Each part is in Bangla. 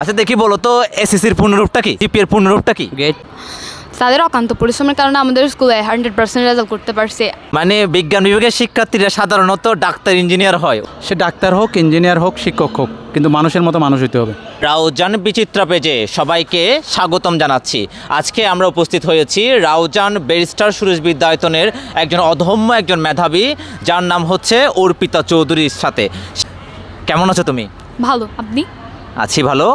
আচ্ছা দেখি বলো তো এসএসসির পূর্ণরূপটা কি, জিপিএর পূর্ণরূপটা কি? গ্রেট। তাদের অক্লান্ত পরিশ্রমের কারণে আমাদের স্কুলে 100% রেজাল্ট করতে পারছে। মানে বিজ্ঞান বিভাগের শিক্ষার্থীরা সাধারণত ডাক্তার ইঞ্জিনিয়ার হয়। সে ডাক্তার হোক, ইঞ্জিনিয়ার হোক, শিক্ষক হোক, কিন্তু মানুষের মতো মানুষ হতে হবে। রাউজান বিচিত্রা পেজে সবাইকে স্বাগতম জানাচ্ছি। আজকে আমরা উপস্থিত হয়েছি রাউজান ব্যারিস্টার সুরেশ বিদ্যায়তনের একজন অধম্য একজন মেধাবী, যার নাম হচ্ছে অর্পিতা চৌধুরীর সাথে। কেমন আছো তুমি? ভালো, আপনি? আছি ভালো।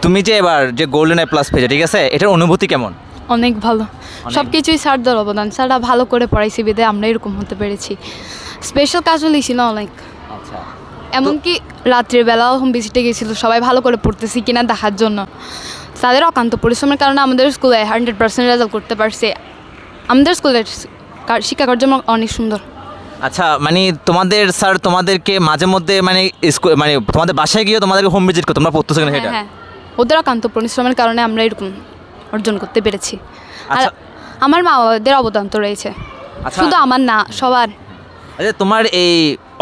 তুমি যে এবার যে গোল্ডেন এ প্লাস পেয়েছো, ঠিক আছে, এটার অনুভূতি কেমন? অনেক ভালো। সব কিছুই স্যারদের অবদান। স্যাররা ভালো করে পড়াইছে বিধায় আমরা এরকম হতে পেরেছি। স্পেশাল কাজও লিখছিল অনেক। আচ্ছা, এমনকি রাত্রির বেলাও হোম ভিজিটে গেছিল সবাই ভালো করে পড়তেছি কিনা দেখার জন্য। তাদের অক্লান্ত পরিশ্রমের কারণে আমাদের স্কুলে 100% রেজাল্ট করতে পারছে। আমাদের স্কুলের শিক্ষা কার্যক্রম অনেক সুন্দর। আচ্ছা, মানে তোমাদের স্যার তোমাদেরকে মাঝে মধ্যে মানে স্কুল মানে তোমাদের বাসায় গিয়ে তোমাদেরকে হোম ভিজিট করো, তোমরা পড়তেছো কিনা সেটা? হ্যাঁ, ওদের অক্লান্ত পরিশ্রমের কারণে আমরা এরকম অর্জন করতে পেরেছি। আর আচ্ছা, আমার মা বাবাদের অবদান তো রয়েছে, আচ্ছা, শুধু আমার না, সবার। আচ্ছা, তোমার এই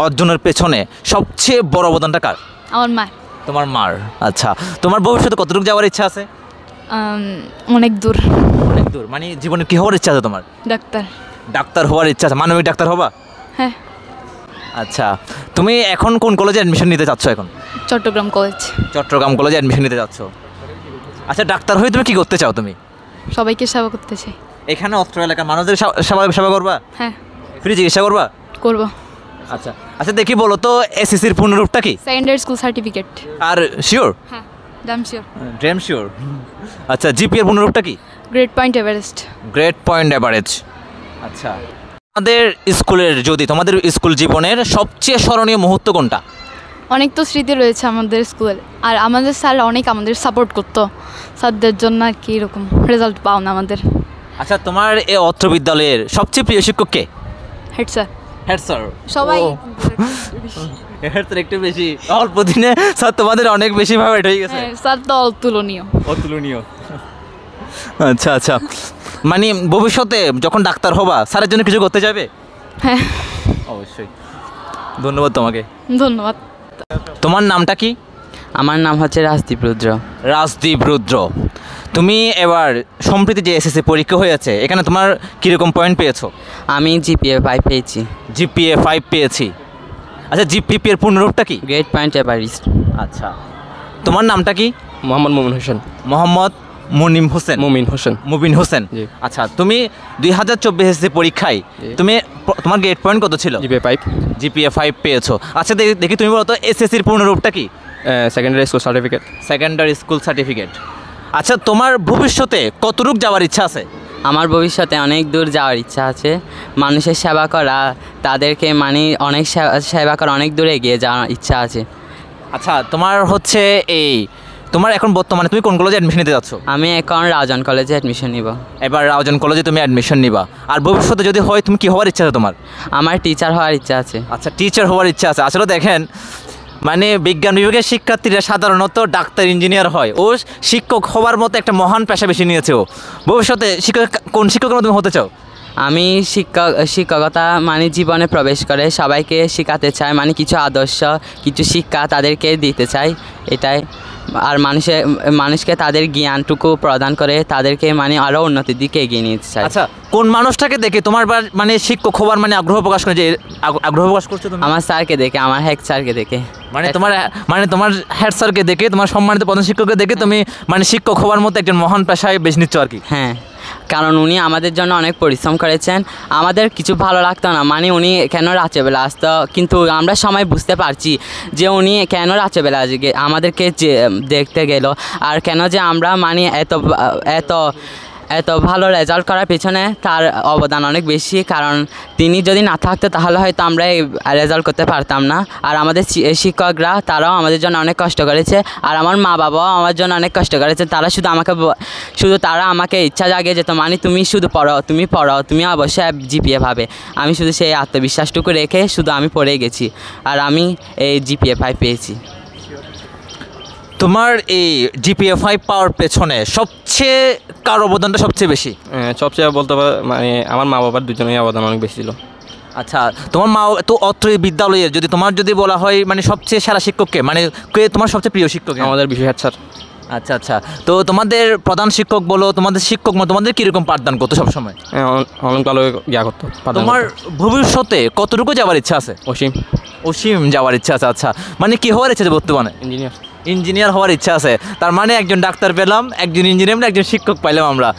অর্জনের পেছনে সবচেয়ে বড় অবদানটা কার? আমার মা। তোমার মার। আচ্ছা, তোমার ভবিষ্যতে কতটুকু যাওয়ার ইচ্ছা আছে? অনেক দূর। অনেক দূর। মানে জীবনে কি হওয়ার ইচ্ছা আছে তোমার? ডাক্তার। ডাক্তার হওয়ার ইচ্ছা আছে? মানবিক ডাক্তার হবা? হ্যাঁ। আচ্ছা, তুমি এখন কোন কলেজে অ্যাডমিশন নিতে চাচ্ছ? এখন চট্টগ্রাম কলেজ। চট্টগ্রাম কলেজে অ্যাডমিশন নিতে যাচ্ছ। আচ্ছা, ডাক্তার হয়ে তুমি কি করতে চাও? তুমি সবাইকে সেবা করতে চাই। এখানে অস্ত্র এলাকার মানুষদের সেবা করবা? হ্যাঁ, ফ্রি চিকিৎসা করবা? করব। আচ্ছা, আচ্ছা দেখি বলো তো এসএসসির পূর্ণরূপটা কি? Secondary school certificate. আর শিওর? হ্যাঁ, ড্যাম শিওর। Damn sure. আচ্ছা, জিপিএর পূর্ণরূপটা কি? Great point everest. Great point average. আচ্ছা, আমাদের স্কুলের যদি তোমাদের স্কুল জীবনের সবচেয়ে স্মরণীয় মুহূর্ত কোনটা? অনেক তো স্মৃতি রয়েছে আমাদের স্কুলে, আর আমাদের স্যার অনেক আমাদের সাপোর্ট করতো। স্যারদের জন্য আর কি এরকম রেজাল্ট পাও না আমাদের। আচ্ছা, তোমার এই অত্র বিদ্যালয়ের সবচেয়ে প্রিয় শিক্ষক কে? Head sir. Head sir. সবাই। হেড স্যার একটু বেশি অল্প দিনে স্যার তোমাদের অনেক বেশি ভাবে হয়ে গেছে। স্যার তো অতুলনীয়। অতুলনীয়। আচ্ছা আচ্ছা, মানে ভবিষ্যতে যখন ডাক্তার হবা স্যারের জন্য কিছু করতে যাবে? হ্যাঁ, অবশ্যই। ধন্যবাদ তোমাকে। ধন্যবাদ। তোমার নামটা কি? আমার নাম হচ্ছে রাজদীপ রুদ্র। রাজদীপ রুদ্র, তুমি এবার সম্প্রতি যে এসএসসি পরীক্ষা হয়েছে, এখানে তোমার কীরকম পয়েন্ট পেয়েছো? আমি জিপিএ 5 পেয়েছি। জিপিএ 5 পেয়েছি। আচ্ছা, জিপিএর পূর্ণরূপটা কি? Great point Everest. আচ্ছা, তোমার নামটা কি? মোহাম্মদ মুমিন হোসেন। মোহাম্মদ মুনিম হোসেন। মুমিন হোসেন। মুবিন হোসেন। জি। আচ্ছা, তুমি 2024 এসএসসি পরীক্ষায় তুমি তোমার গ্রেড পয়েন্ট কত ছিল? জিপিএ 5। জিপিএ 5 পেয়েছো। আচ্ছা, দেখি তুমি বলো তো এসএসসির পূর্ণরূপটা কি? Secondary school certificate. Secondary school certificate. আচ্ছা, তোমার ভবিষ্যতে কতটুক যাওয়ার ইচ্ছা আছে? আমার ভবিষ্যতে অনেক দূর যাওয়ার ইচ্ছা আছে। মানুষের সেবা করা, তাদেরকে মানে অনেক সেবা করা, অনেক দূরে এগিয়ে যাওয়ার ইচ্ছা আছে। আচ্ছা, তোমার হচ্ছে এই তোমার এখন বর্তমানে তুমি কোন কলেজে অ্যাডমিশন নিতে যাচ্ছ? আমি এখন রাউজান কলেজে অ্যাডমিশন নিব। এবার রাউজান কলেজে তুমি অ্যাডমিশন নিবা। আর ভবিষ্যতে যদি হয় তুমি কি হওয়ার ইচ্ছা আছে তোমার? আমার টিচার হওয়ার ইচ্ছা আছে। আচ্ছা, টিচার হওয়ার ইচ্ছা আছে। আসলে দেখেন, মানে বিজ্ঞান বিভাগের শিক্ষার্থীরা সাধারণত ডাক্তার ইঞ্জিনিয়ার হয়। ও শিক্ষক হওয়ার মতো একটা মহান পেশা বেছে নিয়েছে। ও ভবিষ্যতে শিক্ষক, কোন শিক্ষকের মতো তুমি হতে চাও? আমি শিক্ষকতা মানে জীবনে প্রবেশ করে সবাইকে শেখাতে চাই, মানে কিছু আদর্শ, কিছু শিক্ষা তাদেরকে দিতে চাই, এটাই। আর মানুষকে তাদের জ্ঞানটুকু প্রদান করে তাদেরকে মানে আরও উন্নতির দিকে এগিয়ে নিতে চাই। আচ্ছা, কোন মানুষটাকে দেখে তোমার মানে শিক্ষক হওয়ার মানে আগ্রহ প্রকাশ করে, যে আগ্রহ প্রকাশ করছো তুমি? আমার স্যারকে দেখে, আমার হেড স্যারকে দেখে। তোমার হেড স্যারকে দেখে, তোমার সম্মানিত প্রধান শিক্ষককে দেখে তুমি মানে শিক্ষক হওয়ার মতো একজন মহান পেশায় বেছে নিচ্ছ আর কি? হ্যাঁ, কারণ উনি আমাদের জন্য অনেক পরিশ্রম করেছেন। আমাদের কিছু ভালো লাগতো না, মানে উনি কেন রাত্রেবেলা আসতো, কিন্তু আমরা সময় বুঝতে পারছি যে উনি কেন রাত্রেবেলা আমাদেরকে যে দেখতে গেল, আর কেন যে আমরা মানে এত ভালো রেজাল্ট করার পেছনে তার অবদান অনেক বেশি। কারণ তিনি যদি না থাকতো তাহলে হয়তো আমরা এই রেজাল্ট করতে পারতাম না। আর আমাদের শিক্ষকরা তারাও আমাদের জন্য অনেক কষ্ট করেছে, আর আমার মা বাবাও আমার জন্য অনেক কষ্ট করেছে। তারা তারা আমাকে ইচ্ছা জাগিয়ে যেত, মানে তুমি শুধু পড়ো, তুমি অবশ্যই জিপিএ পাবে। আমি শুধু সেই আত্মবিশ্বাসটুকু রেখে শুধু আমি পড়ে গেছি, আর আমি এই জিপিএ 5 পেয়েছি। তোমার এই জিপিএ 5 পাওয়ার পেছনে সবচেয়ে কার অবদানটা সবচেয়ে বেশি? সবচেয়ে বলতে পারে মানে আমার মা বাবার দুজনেই অবদান অনেক বেশি ছিল। আচ্ছা, তোমার মা তো অত্র বিদ্যালয়ের যদি বলা হয় মানে সবচেয়ে সেরা শিক্ষককে, মানে কে তোমার সবচেয়ে প্রিয় শিক্ষক? আমাদের বিষয় হেড স্যার। আচ্ছা আচ্ছা, তো তোমাদের প্রধান শিক্ষক বলো, তোমাদের শিক্ষক বলো, তোমাদের কীরকম পাঠদান করতো সবসময়? হ্যাঁ, অনেক ভালো ইয়া করতো পাঠান তোমার করতো। ভবিষ্যতে কতটুকু যাওয়ার ইচ্ছা আছে? অসীম অসীম যাওয়ার ইচ্ছা আছে। আচ্ছা, মানে কি হওয়ার ইচ্ছা আছে বর্তমানে? ইঞ্জিনিয়ার। ইঞ্জিনিয়ার হওয়ার ইচ্ছা আছে। তার মানে একজন ডাক্তার পেলাম, একজন ইঞ্জিনিয়ার, একজন শিক্ষক পাইলাম আমরা।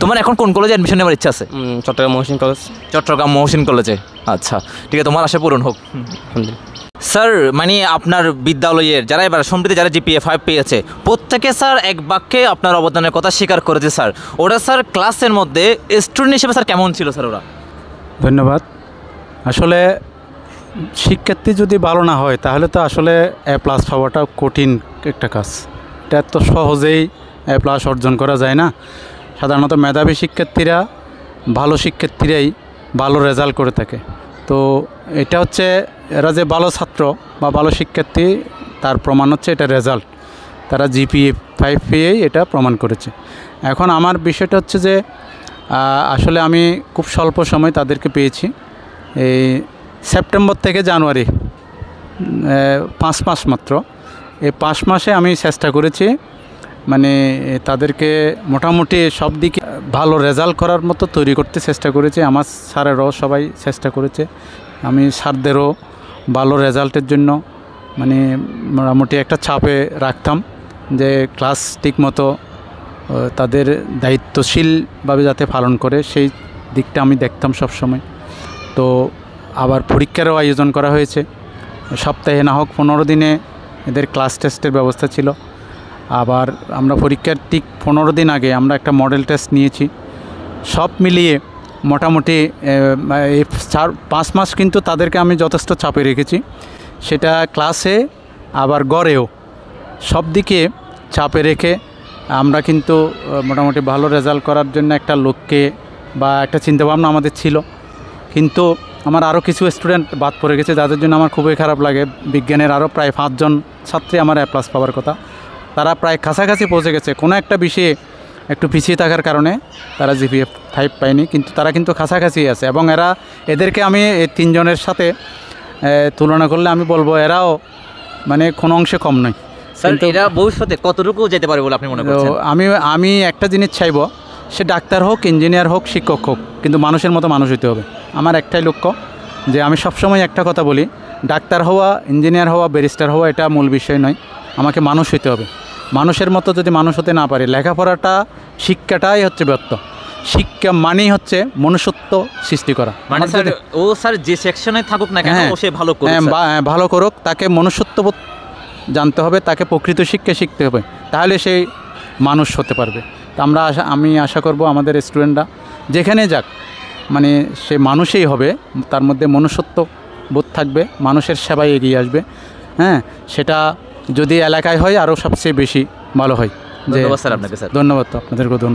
তোমার এখন কোন কলেজে অ্যাডমিশন নেওয়ার ইচ্ছা আছে? চট্টগ্রাম মহসিন কলেজ। চট্টগ্রাম মহসিন কলেজে। আচ্ছা ঠিক আছে, তোমার আশা পূরণ হোক। আলহামদুলিল্লাহ। স্যার, মানে আপনার বিদ্যালয়ের যারা এবার সম্প্রতি যারা GPA 5 পেয়েছে, প্রত্যেকে স্যার এক বাক্যে আপনার অবদানের কথা স্বীকার করেছে স্যার। ওরা স্যার ক্লাসের মধ্যে স্টুডেন্ট হিসেবে স্যার কেমন ছিল স্যার ওরা? ধন্যবাদ। আসলে শিক্ষার্থী যদি ভালো না হয় তাহলে তো আসলে A+ পাওয়াটা কঠিন একটা কাজ। এটা তো সহজেই A+ অর্জন করা যায় না। সাধারণত মেধাবী শিক্ষার্থীরা, ভালো শিক্ষার্থীরাই ভালো রেজাল্ট করে থাকে। তো এটা হচ্ছে এরা যে ভালো ছাত্র বা ভালো শিক্ষার্থী তার প্রমাণ হচ্ছে এটা রেজাল্ট। তারা GPA 5 পেয়েই এটা প্রমাণ করেছে। এখন আমার বিষয়টা হচ্ছে যে আসলে আমি খুব স্বল্প সময় তাদেরকে পেয়েছি। এই সেপ্টেম্বর থেকে জানুয়ারি 5 মাস মাত্র। এই 5 মাসে আমি চেষ্টা করেছি মানে তাদেরকে মোটামুটি সব দিকে ভালো রেজাল্ট করার মতো তৈরি করতে চেষ্টা করেছি। আমার স্যারেরাও সবাই চেষ্টা করেছে। আমি স্যারদেরও ভালো রেজাল্টের জন্য মানে মোটামুটি একটা চাপে রাখতাম যে ক্লাস ঠিকমতো তাদের দায়িত্বশীলভাবে যাতে পালন করে, সেই দিকটা আমি দেখতাম সবসময়। তো আবার পরীক্ষারও আয়োজন করা হয়েছে। সপ্তাহে না হোক 15 দিনে এদের ক্লাস টেস্টের ব্যবস্থা ছিল। আবার আমরা পরীক্ষার ঠিক 15 দিন আগে আমরা একটা মডেল টেস্ট নিয়েছি। সব মিলিয়ে মোটামুটি এই 4-5 মাস কিন্তু তাদেরকে আমি যথেষ্ট চাপে রেখেছি। সেটা ক্লাসে আবার গড়েও সব দিকে চাপে রেখে আমরা কিন্তু মোটামুটি ভালো রেজাল্ট করার জন্য একটা লক্ষ্যে বা একটা চিন্তাভাবনা আমাদের ছিল। কিন্তু আমার আরও কিছু স্টুডেন্ট বাদ পড়ে গেছে, যাদের জন্য আমার খুবই খারাপ লাগে। বিজ্ঞানের আরও প্রায় 5 জন ছাত্রী আমার A+ পাওয়ার কথা, তারা প্রায় কাছাকাছি পৌঁছে গেছে। কোনো একটা বিষয়ে একটু পিছিয়ে থাকার কারণে তারা GPA 5 পায়নি, কিন্তু তারা কিন্তু কাছাকাছি আছে। এবং এদেরকে আমি এই 3 জনের সাথে তুলনা করলে আমি বলবো এরাও মানে কোনো অংশে কম নয়। স্যার, এরা ভবিষ্যতে কতটুকু যেতে পারে বলে আপনি মনে করছেন? আমি একটা জিনিস চাইব, সে ডাক্তার হোক, ইঞ্জিনিয়ার হোক, শিক্ষক হোক, কিন্তু মানুষের মতো মানুষ হতে হবে। আমার একটাই লক্ষ্য, যে আমি সবসময় একটা কথা বলি, ডাক্তার হওয়া, ইঞ্জিনিয়ার হওয়া, ব্যারিস্টার হওয়া এটা মূল বিষয় নয়। আমাকে মানুষ হতে হবে। মানুষের মতো যদি মানুষ হতে না পারি, লেখাপড়াটা, শিক্ষাটাই হচ্ছে ব্যর্থ। শিক্ষা মানেই হচ্ছে মনুষ্যত্ব সৃষ্টি করা। মানে স্যার, ও স্যার যে সেকশনে থাকুক না কেন, ও সে ভালো করুক, ভালো করুক, তাকে মনুষ্যত্ববোধ জানতে হবে, তাকে প্রকৃত শিক্ষা শিখতে হবে, তাহলে সেই মানুষ হতে পারবে। তা আমি আশা করব আমাদের স্টুডেন্টরা যেখানে যাক মানে সে মানুষই হবে, তার মধ্যে মনুষ্যত্ব বোধ থাকবে, মানুষের সেবায় এগিয়ে আসবে। হ্যাঁ, সেটা যদি এলাকায় হয় আরও সবচেয়ে বেশি ভালো হয়। ধন্যবাদ স্যার আপনাকে। স্যার, ধন্যবাদ, তো আপনাদেরকেও ধন্যবাদ।